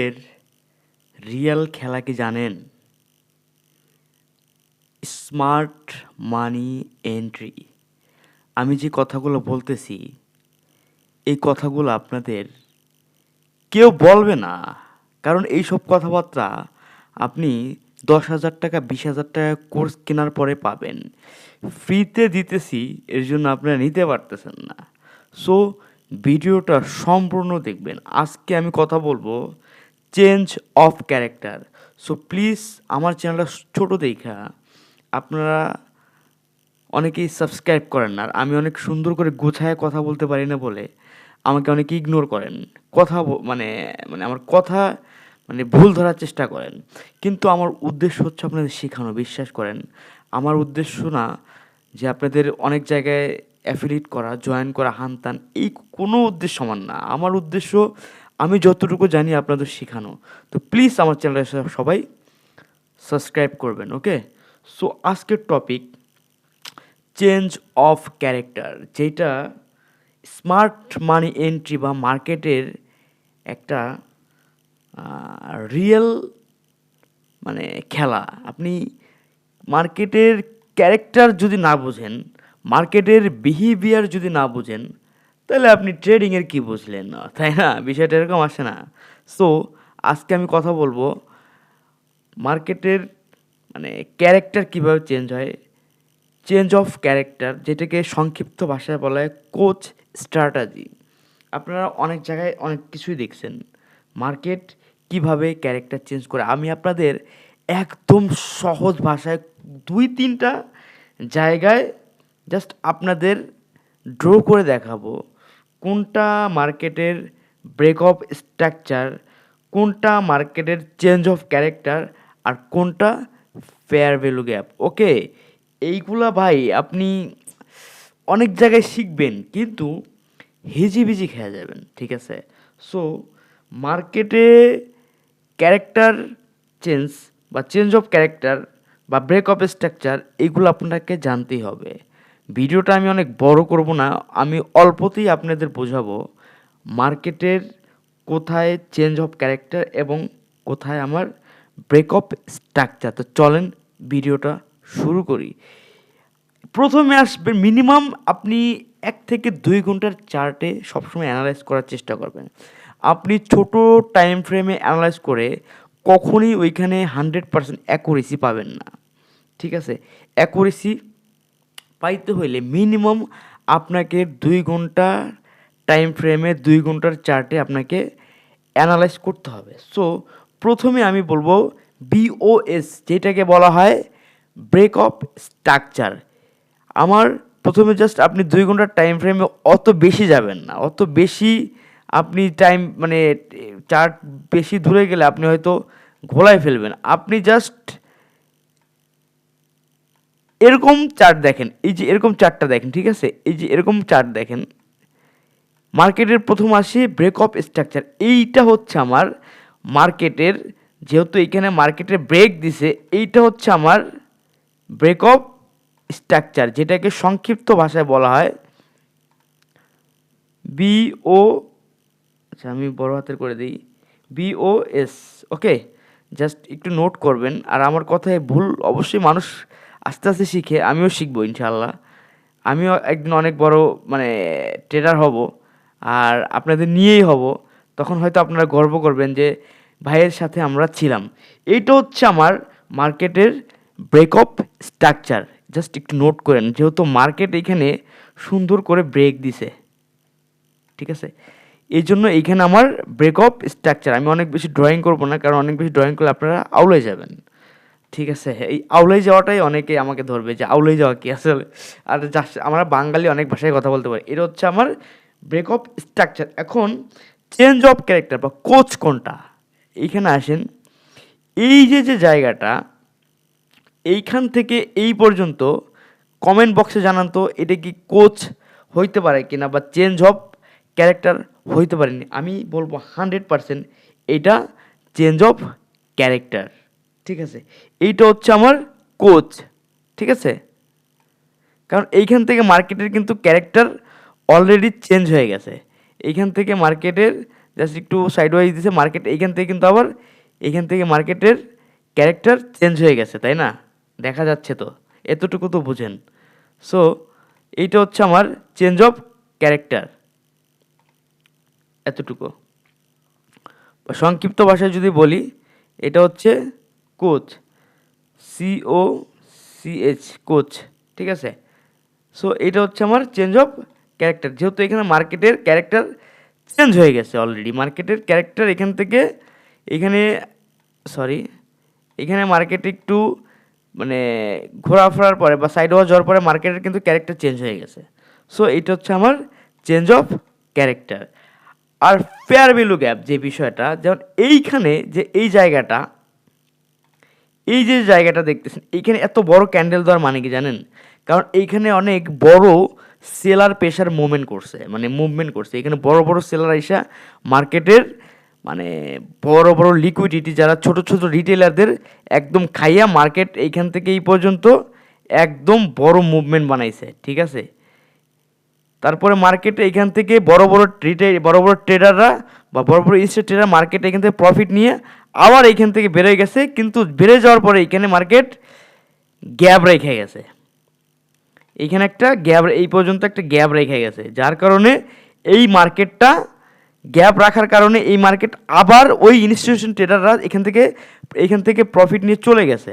এর রিয়েল খেলা কি জানেন? স্মার্ট মানি এন্ট্রি। আমি যে কথাগুলো বলতেছি, এই কথাগুলো আপনাদের কেউ বলবে না। কারণ এইসব কথাবার্তা আপনি 10,000 টাকা 20,000 টাকা কোর্স কেনার পরে পাবেন। ফ্রিতে দিতেছি, এর জন্য আপনারা নিতে পারতেছেন না। সো ভিডিওটা সম্পূর্ণ দেখবেন। আজকে আমি কথা বলবো change of character. So please আমার চ্যানেলটা ছোট দেখা আপনারা অনেকেই সাবস্ক্রাইব করেন না। আর আমি অনেক সুন্দর করে গোছায় কথা বলতে পারি না বলে আমাকে অনেকে ইগনোর করেন। কথা মানে মানে আমার কথা মানে ভুল ধরার চেষ্টা করেন। কিন্তু আমার উদ্দেশ্য হচ্ছে আপনাদের শেখানো, বিশ্বাস করেন। আমার উদ্দেশ্য না যে আপনাদের অনেক জায়গায় অ্যাফিলিয়েট করা, জয়েন করা, হান-ত্যান, এই কোনো উদ্দেশ্য আমার না। আমার উদ্দেশ্য আমি যতটুকু জানি আপনাদের শেখানো। তো প্লিজ আমার চ্যানেলটা সবাই সাবস্ক্রাইব করবেন, ওকে? সো আজকের টপিক চেঞ্জ অফ ক্যারেক্টার, যেটা স্মার্ট মানি এন্ট্রি বা মার্কেটের একটা রিয়েল মানে খেলা। আপনি মার্কেটের ক্যারেক্টার যদি না বোঝেন, মার্কেটের বিহেভিয়ার যদি না বোঝেন, তাহলে আপনি ট্রেডিংয়ের কী বুঝলেন, তাই না? বিষয়টা এরকম আসে না। সো আজকে আমি কথা বলবো মার্কেটের মানে ক্যারেক্টার কীভাবে চেঞ্জ হয়, চেঞ্জ অফ ক্যারেক্টার, যেটাকে সংক্ষিপ্ত ভাষায় বলা হয় কোচ স্ট্র্যাটাজি। আপনারা অনেক জায়গায় অনেক কিছুই দেখছেন মার্কেট কিভাবে ক্যারেক্টার চেঞ্জ করে। আমি আপনাদের একদম সহজ ভাষায় 2-3টা জায়গায় জাস্ট আপনাদের ড্র করে দেখাবো কোনটা মার্কেটের ব্রেক অফ স্ট্রাকচার, কোনটা মার্কেটের চেঞ্জ অফ ক্যারেক্টার, আর কোনটা ফেয়ার ভ্যালু গ্যাপ। ওকে, এইগুলা ভাই আপনি অনেক জায়গায় শিখবেন কিন্তু হিজিবিজি খেয়ে যাবেন, ঠিক আছে? সো মার্কেটে ক্যারেক্টার চেঞ্জ বা চেঞ্জ অফ ক্যারেক্টার বা ব্রেক অফ স্ট্রাকচার, এগুলো আপনাকে জানতেই হবে। ভিডিওটা আমি অনেক বড় করব না, আমি অল্পতেই আপনাদের বোঝাবো মার্কেটের কোথায় চেঞ্জ অফ ক্যারেক্টার এবং কোথায় আমার ব্রেক অফ স্ট্রাকচার। তো চলেন ভিডিওটা শুরু করি। প্রথমে আসবে মিনিমাম আপনি 1 থেকে 2 ঘন্টার চার্টে সবসময় অ্যানালাইজ করার চেষ্টা করবেন। আপনি ছোট টাইম ফ্রেমে অ্যানালাইজ করে কখনই ওইখানে 100% অ্যাকুরেসি পাবেন না, ঠিক আছে? অ্যাকুরেসি পাইতে হইলে মিনিমাম আপনাকে 2 ঘন্টা টাইম ফ্রেমে 2 ঘন্টার চার্টে আপনাকে অ্যানালাইজ করতে হবে। সো প্রথমে আমি বলবো বিওএস, যেটাকে বলা হয় ব্রেক অফ স্ট্রাকচার। আমার প্রথমে জাস্ট আপনি 2 ঘন্টার টাইম ফ্রেমে অত বেশি যাবেন না, অত বেশি আপনি টাইম মানে চার্ট বেশি দূরে গেলে আপনি হয়তো ঘোলায় ফেলবেন। আপনি জাস্ট এরকম চার্ট দেখেন, এই যে এরকম চার্টটা দেখেন, ঠিক আছে? এই যে এরকম চার্ট দেখেন, মার্কেটের প্রথম আসে ব্রেক অফ স্ট্রাকচার। এইটা হচ্ছে আমার মার্কেটের, যেহেতু এইখানে মার্কেটের ব্রেক দিছে, এইটা হচ্ছে আমার ব্রেক অফ স্ট্রাকচার, যেটাকে সংক্ষিপ্ত ভাষায় বলা হয় বিও, আচ্ছা আমি বড় হাতের করে দিই, বিওএস। ওকে, জাস্ট একটু নোট করবেন। আর আমার কথায় ভুল অবশ্যই মানুষ আস্তে আস্তে শিখে, আমিও শিখবো ইনশাল্লাহ। আমিও একদিন অনেক বড় মানে ট্রেডার হব, আর আপনাদের নিয়েই হব। তখন হয়তো আপনারা গর্ব করবেন যে ভাইয়ের সাথে আমরা ছিলাম। এইটা হচ্ছে আমার মার্কেটের ব্রেক অফ স্ট্রাকচার। জাস্ট একটু নোট করেন, যেহেতু মার্কেট এখানে সুন্দর করে ব্রেক দিছে, ঠিক আছে? এই জন্য এইখানে আমার ব্রেক অফ স্ট্রাকচার। আমি অনেক বেশি ড্রয়িং করবো না, কারণ অনেক বেশি ড্রয়িং করলে আপনারা আউলে যাবেন, ঠিক আছে? এই আউলাই যাওয়াটাই অনেকে আমাকে ধরবে যে আউলাই যাওয়া কি আসলে। আর আমরা বাঙালি অনেক ভাষায় কথা বলতে পারি। এটা হচ্ছে আমার ব্রেক অফ স্ট্রাকচার। এখন চেঞ্জ অফ ক্যারেক্টার বা কোচ কোনটা, এইখানে আসেন। এই যে যে জায়গাটা, এইখান থেকে এই পর্যন্ত কমেন্ট বক্সে জানান তো এটা কি কোচ হইতে পারে কিনা বা চেঞ্জ অফ ক্যারেক্টার হইতে পারেনি। আমি বলবো 100% এটা চেঞ্জ অফ ক্যারেক্টার, ঠিক আছে? এইটা হচ্ছে আমার কোচ, ঠিক আছে? কারণ এইখান থেকে মার্কেটের কিন্তু ক্যারেক্টার অলরেডি চেঞ্জ হয়ে গেছে। এইখান থেকে মার্কেটের জাস্ট একটু সাইড ওয়াইজ দিছে, মার্কেট এইখান থেকে কিন্তু আবার এইখান থেকে মার্কেটের ক্যারেক্টার চেঞ্জ হয়ে গেছে, তাই না? দেখা যাচ্ছে তো, এতটুকু তো বুঝেন। সো এইটা হচ্ছে আমার চেঞ্জ অফ ক্যারেক্টার, এতটুকু। সংক্ষিপ্ত ভাষায় যদি বলি, এটা হচ্ছে কোচ, COCH, কোচ, ঠিক আছে? সো এটা হচ্ছে আমার চেঞ্জ অফ ক্যারেক্টার, যেহেতু এখানে মার্কেটের ক্যারেক্টার চেঞ্জ হয়ে গেছে অলরেডি। মার্কেটের ক্যারেক্টার এখান থেকে এখানে, সরি, এখানে মার্কেট একটু মানে ঘোরাফেরার পরে বা সাইড ওয়াশ যাওয়ার পরে মার্কেটের কিন্তু ক্যারেক্টার চেঞ্জ হয়ে গেছে। সো এটা হচ্ছে আমার চেঞ্জ অফ ক্যারেক্টার। আর ফেয়ার ভ্যালু গ্যাপ যে বিষয়টা, যেমন এইখানে যে এই জায়গাটা, এই যে জায়গাটা দেখতেছেন, এইখানে এত বড় ক্যান্ডেল দেওয়ার মানে কি জানেন? কারণ এইখানে অনেক বড় সেলার প্রেশার মুভমেন্ট করছে। এখানে বড় বড় সেলার আইসা মার্কেটের মানে বড় বড় লিকুইডিটি যারা ছোট ছোট রিটেলারদের একদম খাইয়া মার্কেট এইখান থেকে এই পর্যন্ত একদম বড় মুভমেন্ট বানাইছে, ঠিক আছে? তারপরে মার্কেটে এখান থেকে বড় বড় ট্রেডাররা বা বড় বড় ইনস্টিটিউট ট্রেডার মার্কেটে এখান থেকে প্রফিট নিয়ে আবার এইখান থেকে বেড়ে গেছে, কিন্তু বেড়ে যাওয়ার পরে এখানে মার্কেট গ্যাপ রেখে গেছে। এইখানে একটা গ্যাপ, এই পর্যন্ত একটা গ্যাপ রেখে গেছে, যার কারণে এই মার্কেটটা গ্যাপ রাখার কারণে এই মার্কেট আবার ওই ইনস্টিটিউশন ট্রেডাররা এইখান থেকে প্রফিট নিয়ে চলে গেছে।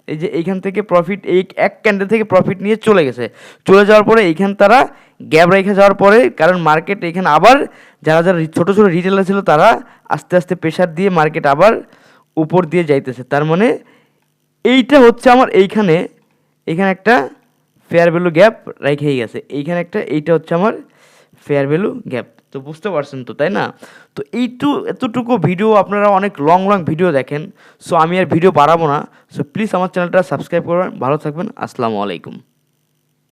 এই যে এইখান থেকে প্রফিট, এই এক ক্যান্ডেল থেকে প্রফিট নিয়ে চলে গেছে। চলে যাওয়ার পরে এইখান তারা গ্যাপ রেখে যাওয়ার পরে, কারণ মার্কেট এখানে আবার যারা যারা ছোটো ছোটো রিটেলার ছিল তারা আস্তে আস্তে প্রেশার দিয়ে মার্কেট আবার উপর দিয়ে যাইতেছে। তার মানে এইটা হচ্ছে আমার এইখানে একটা ফেয়ার ভ্যালু গ্যাপ রেখেই গেছে এইখানে একটা, এইটা হচ্ছে আমার ফেয়ার ভ্যালু গ্যাপ। তো বুঝতে পারছেন তো, তাই না? তো এতটুকু ভিডিও, আপনারা অনেক লং ভিডিও দেখেন, সো আমি আর ভিডিও বাড়াবো না। সো প্লিজ আমার চ্যানেলটা সাবস্ক্রাইব করবেন। ভালো থাকবেন। আসসালামু আলাইকুম।